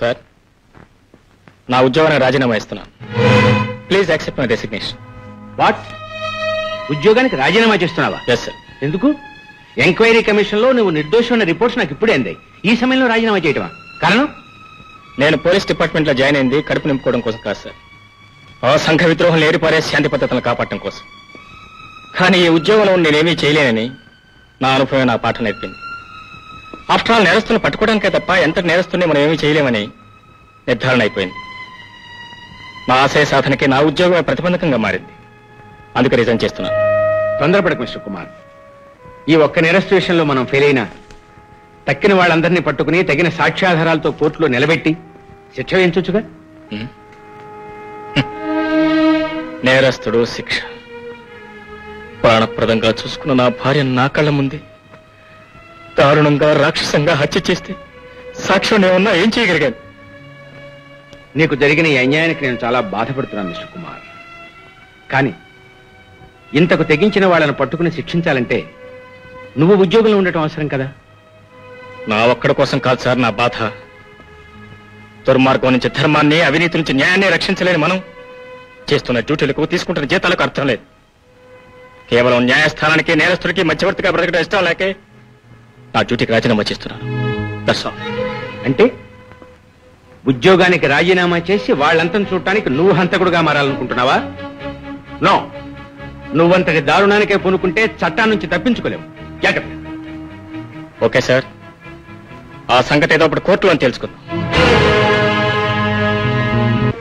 Sir, నా ఉద్యోగానికి రాజీనామా ఇస్తున్నాను. Please accept my resignation. What? ఉద్యోగానికి రాజీనామా చేస్తున్నావా? Yes sir. ఎందుకు? ఎంక్వైరీ కమిషన్ లో నువ్వు నిర్దోషమైన రిపోర్ట్స్ నాకు ఇప్పుడే అందాయి. ఈ సమయంలో రాజీనామా చేయటమా? కారణం? నేను పోలీస్ డిపార్ట్మెంట్ లో జాయిన్ అయింది కడుపు నింపుకోవడం కోసం కాదు సార్, ఆ సంఘ విద్రోహం ఏరిపారే శాంతి పద్ధతులను కాపాడటం కోసం. కానీ ఈ ఉద్యోగంలో నేనేమీ చేయలేనని నా అనుభవం నా పాఠం నేర్పింది. ఆఫ్టర్ ఆల్ నేరస్తులను పట్టుకోవడానికే తప్ప ఎంత నేరస్తుని మనం ఏమీ చేయలేమని నిర్ధారణ అయిపోయింది. నా ఆశయ సాధనకి నా ఉద్యోగమే ప్రతిబంధకంగా మారింది. అందుకే రిజైన్ చేస్తున్నాను. తొందరపడకు మిస్టర్ కుమార్. ఈ ఒక్క నేరస్తు విషయంలో మనం ఫెయిల్ అయినా తక్కిన వాళ్ళందరినీ పట్టుకుని తగిన సాక్ష్యాధారాలతో కోర్టులో నిలబెట్టి శిక్ష వేయించొచ్చుగా. నేరస్తుడు శిక్ష. ప్రాణప్రదంగా చూసుకున్న నా భార్య నా కళ్ళ ముందే దారుణంగా రాక్షసంగా హత్య చేస్తే సాక్ష్యం ఏమన్నా ఏం చేయగలిగాను? నీకు జరిగిన ఈ అన్యాయానికి నేను చాలా బాధపడుతున్నాను మిస్టర్ కుమార్. కానీ ఇంతకు తెగించిన వాళ్ళను పట్టుకుని శిక్షించాలంటే నువ్వు ఉద్యోగంలో ఉండటం అవసరం కదా. నా ఒక్కడి కోసం కాదు సార్ నా బాధ. దుర్మార్గం నుంచి ధర్మాన్ని, అవినీతి నుంచి న్యాయాన్ని రక్షించలేని మనం చేస్తున్న డ్యూటీలకు, తీసుకుంటున్న జీతాలకు అర్థం లేదు. కేవలం న్యాయస్థానానికి నేరస్తుడికి మధ్యవర్తిగా బ్రతకడం ఇష్టం లేకే నా డ్యూటీకి రాజీనామా చేస్తున్నాను. That's all. అంటే ఉద్యోగానికి రాజీనామా చేసి వాళ్ళంతం చూడటానికి నువ్వు హంతకుడుగా మారాలనుకుంటున్నావా? నో. నువ్వంతటి దారుణానికే పూనుకుంటే చట్టాన్ని నుంచి తప్పించుకోలేవు. జాగ్రత్త. ఓకే సార్, ఆ సంగతి ఏదో ఒకటి కోర్టులో తెలుసుకుందాం.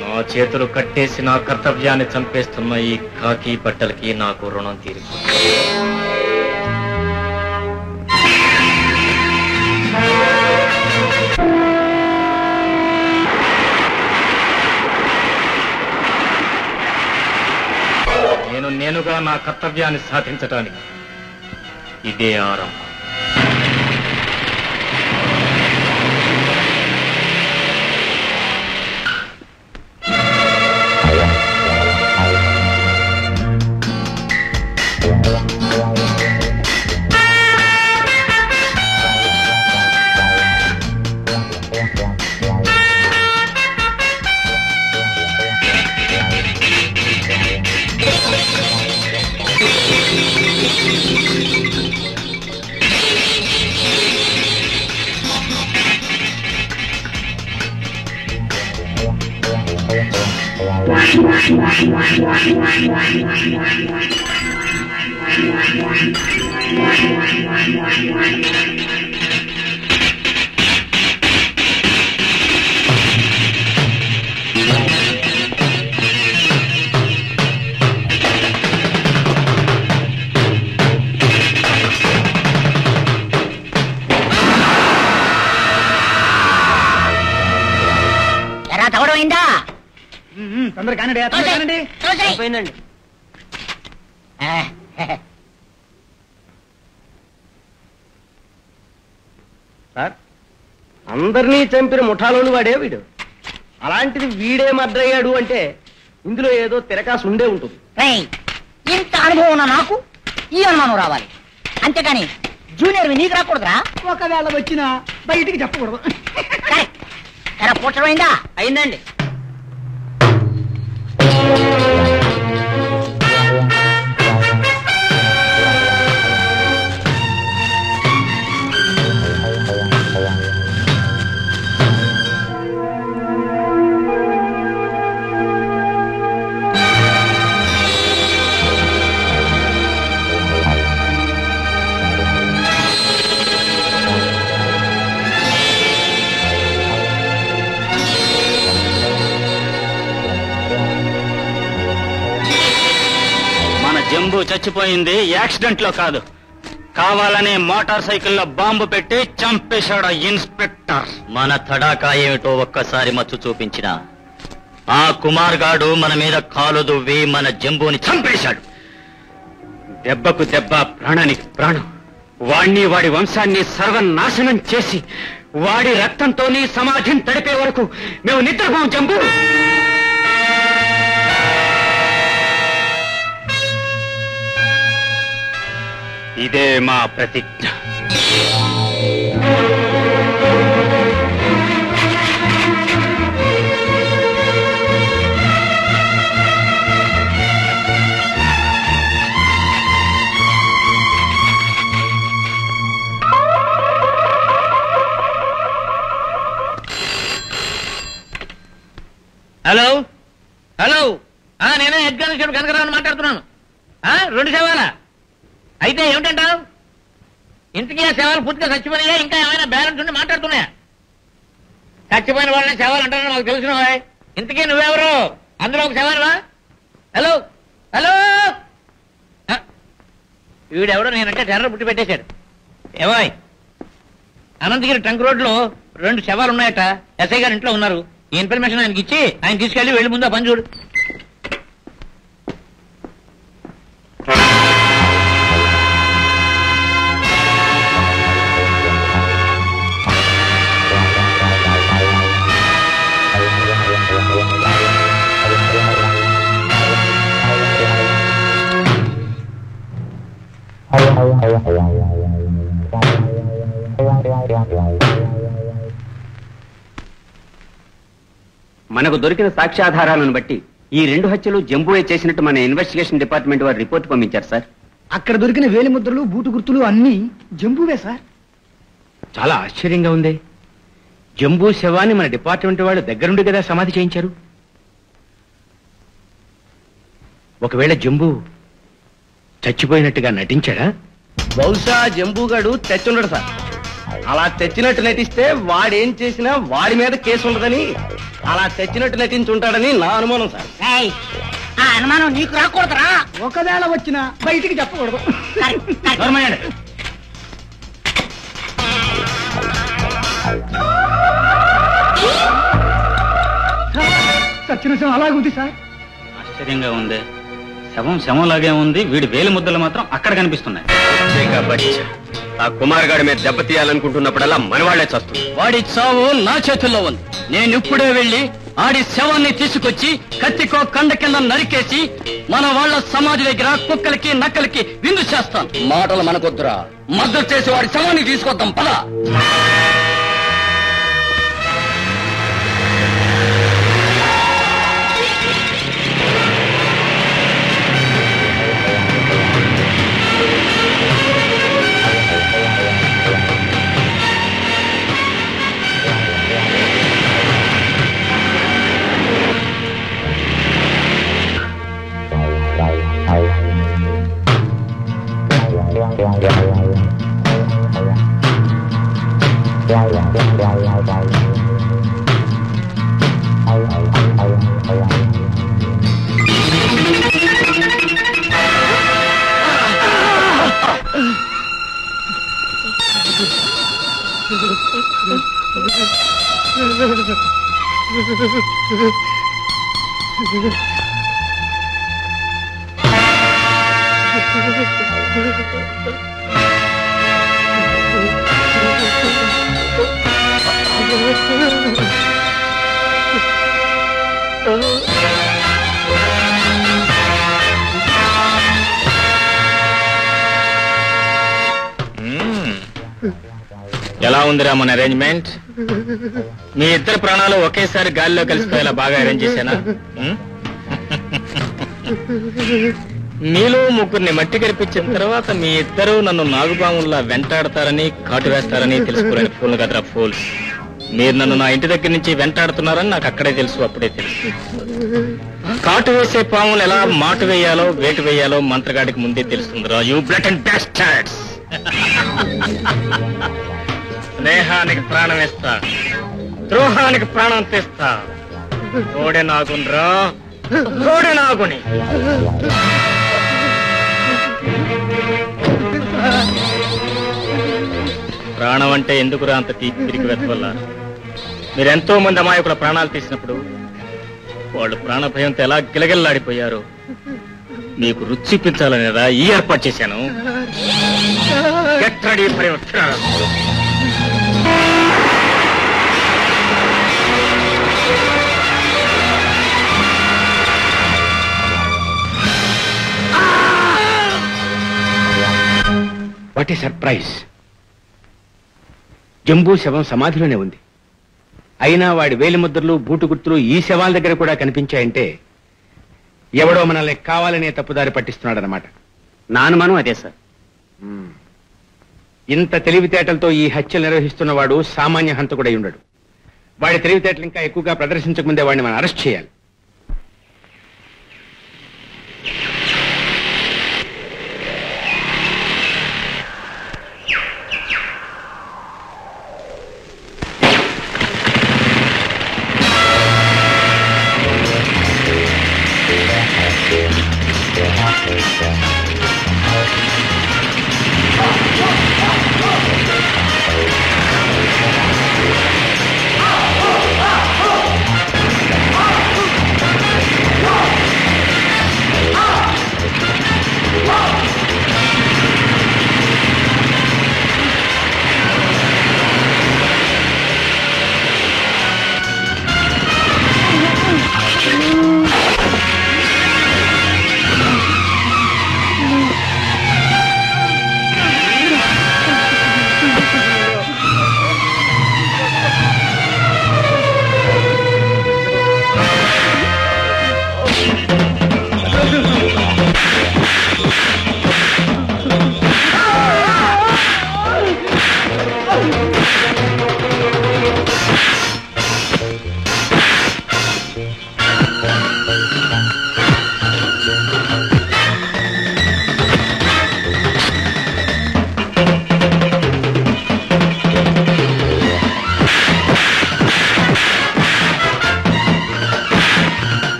నా చేతులు కట్టేసి నా కర్తవ్యాన్ని చంపేస్తున్న ఈ కాకి బట్టలకి నాకు రుణం తీరిపోతుంది. నేనుగా నా కర్తవ్యాన్ని సాధించడానికి ఇదే ఆరంభం. సార్, అందరినీ చంపిన ముఠాలోని వాడే వీడు. అలాంటిది వీడే మర్డరయ్యాడు అంటే ఇందులో ఏదో తిరకాసు ఉండే ఉంటుంది. ఇంత అనుభవం ఉన్న నాకు ఈ అనుమానం రావాలి, అంతేకాని జూనియర్ నీకు రాకూడదురా. ఒకవేళ వచ్చినా బయటికి చెప్పకూడదు. పూడ్చడం అయిందండి. జంబు చచ్చిపోయింది యాక్సిడెంట్ లో కాదు, కావాలనే మోటార్ సైకిల్లో బాంబు పెట్టి చంపేశాడు ఇన్స్పెక్టర్. మన తడాకా ఏమిటో ఒక్కసారి మచ్చు చూపించిన ఆ కుమార్ గాడు మన మీద కాలు దువ్వి మన జంబుని చంపేశాడు. దెబ్బకు దెబ్బ, ప్రాణానికి ప్రాణం. వాణ్ణి, వాడి వంశాన్ని సర్వనాశనం చేసి వాడి రక్తంతోని సమాధిని తడిపే వరకు మేము నిద్రపోం జంబు. ఇదే మా ప్రతిజ్ఞ. హలో హలో నేనే హెడ్ కానిస్టేబుల్ కనకరావుని మాట్లాడుతున్నాను. 2 శవాలా? అయితే ఏమిటంటావు? ఇంతకీ ఆ శవాలు పూర్తిగా చచ్చిపోయినాయా, ఇంకా ఏమైనా బ్యాలెన్స్ ఉండి మాట్లాడుతున్నాయా? చచ్చిపోయిన వాళ్ళని శవాలు అంటారని మాకు తెలిసిన. ఇంతకీ నువ్వెవరు? అందులో ఒక శవాలువా? హలో హలో వీడెవడో నేనంటే టెర్రర్ పుట్టి పెట్టేశాడు. ఏమాయ్, అనంతగిరి ట్రంక్ రోడ్ లో 2 శవాలు ఉన్నాయట. ఎస్ఐ గారు ఇంట్లో ఉన్నారు. ఈ ఇన్ఫర్మేషన్ ఆయనకి ఇచ్చి ఆయన తీసుకెళ్లి వెళ్ళి ముందు ఆ పని చూడు. మనకు దొరికిన సాక్ష్యాధారాలను బట్టి ఈ 2 హత్యలు జంబువే చేసినట్టు మన ఇన్వెస్టిగేషన్ డిపార్ట్మెంట్ వారు రిపోర్ట్ పంపించారు సార్. అక్కడ దొరికిన వేలి ముద్రలు బూటు గుర్తులు అన్ని జంబువే సార్. చాలా ఆశ్చర్యంగా ఉంది. జంబూ శవాన్ని మన డిపార్ట్మెంట్ వాళ్ళు దగ్గరుండి కదా సమాధి చేయించారు. ఒకవేళ జంబూ చచ్చిపోయినట్టుగా నటించాడా? బహుశా జంబూగాడు తెచ్చుండడు సార్. అలా తెచ్చినట్టు నటిస్తే వాడేం చేసినా వాడి మీద కేసు ఉండదని అలా తెచ్చినట్టు నటించుంటాడని నా అనుమానం సార్. ఆ అనుమానం నీకు రాకూడదురా. ఒకవేళ వచ్చినా బయటికి చెప్పకూడదు. సచ్చిన శవం అలాగే ఉంది సార్. ఆశ్చర్యంగా ఉంది. శవంలాగే ఉంది. వీడి వేలి ముద్దలు మాత్రం అక్కడ కనిపిస్తున్నాయి. ఆ కుమార్ గారి మీద దెబ్బతీయాలనుకుంటున్నప్పుడల్లా మనవాళ్లే చేస్తుంది. వాడి చావు నా చేతుల్లో ఉంది. నేను ఇప్పుడే వెళ్లి ఆడి శవాన్ని తీసుకొచ్చి కత్తికో కండ కింద నరికేసి మన వాళ్ళ సమాధి దగ్గర కుక్కలకి నక్కలకి విందు చేస్తాను. మాటలు మనకొద్దురా. మద్దతు చేసి వాడి శవాన్ని తీసుకొద్దాం పద. ఎలా ఉందిరా మన అరేంజ్మెంట్? మీ ఇద్దరు ప్రాణాలు ఒకేసారి గాలిలో కలిసిపోయేలా బాగా అరేంజ్ చేశానా? మీలో ముగ్గురిని మట్టి కనిపించిన తర్వాత మీ ఇద్దరు నన్ను నాగుబాముల్లా వెంటాడతారని కాటు వేస్తారని తెలుసుకోలేని ఫూల్ కదరా ఫూల్స్. మీరు నన్ను నా ఇంటి దగ్గర నుంచి వెంటాడుతున్నారని నాకు అక్కడే తెలుసు, అప్పుడే తెలుసు. కాటు వేసే పాములు ఎలా మాటు వేయాలో వేటు వేయాలో మంత్రగాడికి ముందే తెలుస్తుందిరా. You blood and bastards. స్నేహానికి ప్రాణం ఇస్తా, ద్రోహానికి ప్రాణం తెస్తా. ఓడే నాగుండ్రా, ఓడే నాగుని. ప్రాణం అంటే ఎందుకురా అంత తిరిగి వెతవల్ల? మీరెంతో మంది అమాయకుల ప్రాణాలు తీసినప్పుడు వాళ్ళు ప్రాణ భయంతో ఎలా గిలగిల్లాడిపోయారు మీకు రుచి చూపించాలనేదా ఈ ఏర్పాటు చేశాను. Get ready for your trial. What a surprise! Jambu శవం సమాధిలోనే ఉంది. అయినా వాడి వేలి ముద్రలు బూటు గుర్తులు ఈ శవాల దగ్గర కూడా కనిపించాయంటే ఎవడో మనల్ని కావాలనే తప్పుదారి పట్టిస్తున్నాడనమాట. నా అనుమానం అదే సార్. ఇంత తెలివితేటలతో ఈ హత్యలు నిర్వహిస్తున్నవాడు సామాన్య హంతకుడై ఉండడు. వాడి తెలివితేటలు ఇంకా ఎక్కువగా ప్రదర్శించకముందే వాడిని మనం అరెస్ట్ చేయాలి.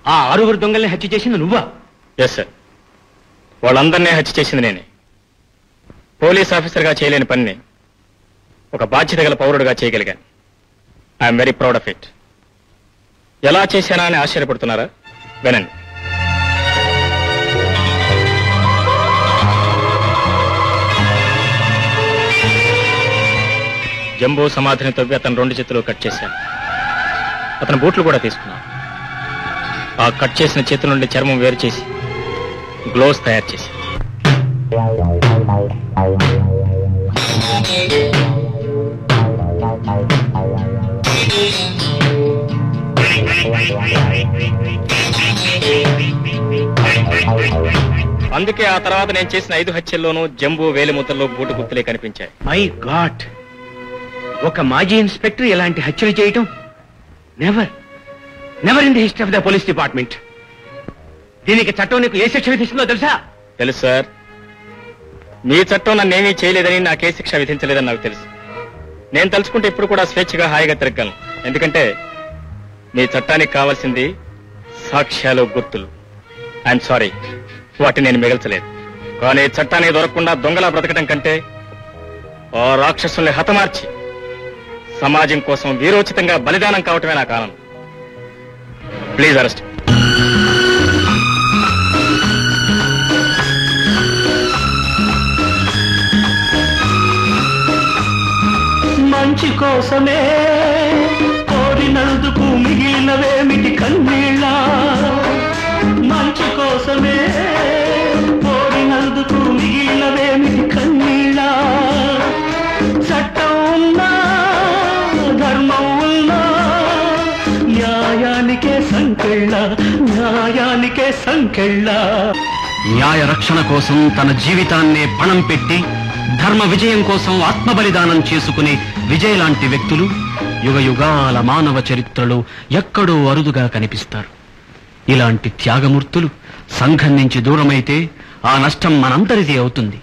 ఆ 6 దొంగల్ని హత్య చేసింది నువ్వా? ఎస్ సార్, వాళ్ళందరినీ హత్య చేసింది నేనే. పోలీస్ ఆఫీసర్గా చేయలేని పనిని ఒక బాధ్యత గల పౌరుడుగా చేయగలిగాను. I'm very proud of it. ఎలా చేశానా అని ఆశ్చర్యపడుతున్నారా? వినండి. జంబో సమాధిని తవ్వి అతను 2 చేతులు కట్ చేశాను. అతను బూట్లు కూడా తీసుకున్నాను. ఆ కట్ చేసిన చేతుల నుండి చర్మం వేరు చేసి గ్లోవ్స్ తయారు చేశాను. అందుకే ఆ తర్వాత నేను చేసిన 5 హత్యల్లోనూ జంబు వేలిముద్రలో బూటు గుర్తులే కనిపించాయి. మై గాడ్, ఒక మాజీ ఇన్స్పెక్టర్ ఇలాంటి హత్యలు చేయటం never never in the history of the police department. దీనికి చట్టం నీకు ఏ శిక్ష విధిస్తుందో తెలుసా? తెలుసు సార్. మీ చట్టం నన్నేమీ చేయలేదని నాకే శిక్ష విధించలేదని నాకు తెలుసు. నేను తలుచుకుంటే ఇప్పుడు కూడా స్వేచ్ఛగా హాయిగా తిరగలను. ఎందుకంటే మీ చట్టానికి కావాల్సింది సాక్ష్యాలు, గుర్తులు. ఐఎమ్ సారీ, వాటిని నేను మిగల్చలేదు. కానీ చట్టానికి దొరకకుండా దొంగలా బ్రతకడం కంటే ఆ రాక్షసుల్ని హతమార్చి సమాజం కోసం వీరోచితంగా బలిదానం కావటమే నాకు ఆనందం. Please arrest. మంచి కోసమే కోరినందుకు మిగిలినవేమిటి కన్నీళ్ళ? మంచి కోసమే కోరినందుకు మిగిలినవేమిటి కన్నీళ్ళ? చట్టం ఉన్నా ధర్మం ఉన్నా న్యాయానికే సంకెళ్ళ, న్యాయానికే సంకెళ్ళ. న్యాయ రక్షణ కోసం తన జీవితాన్నే పణం పెట్టి ధర్మ విజయం కోసం ఆత్మబలిదానం చేసుకునే విజయ్ లాంటి వ్యక్తులు యుగ యుగాల మానవ చరిత్రలో ఎక్కడో అరుదుగా కనిపిస్తారు. ఇలాంటి త్యాగమూర్తులు సంఘం నుంచి దూరమైతే ఆ నష్టం మనందరిది అవుతుంది.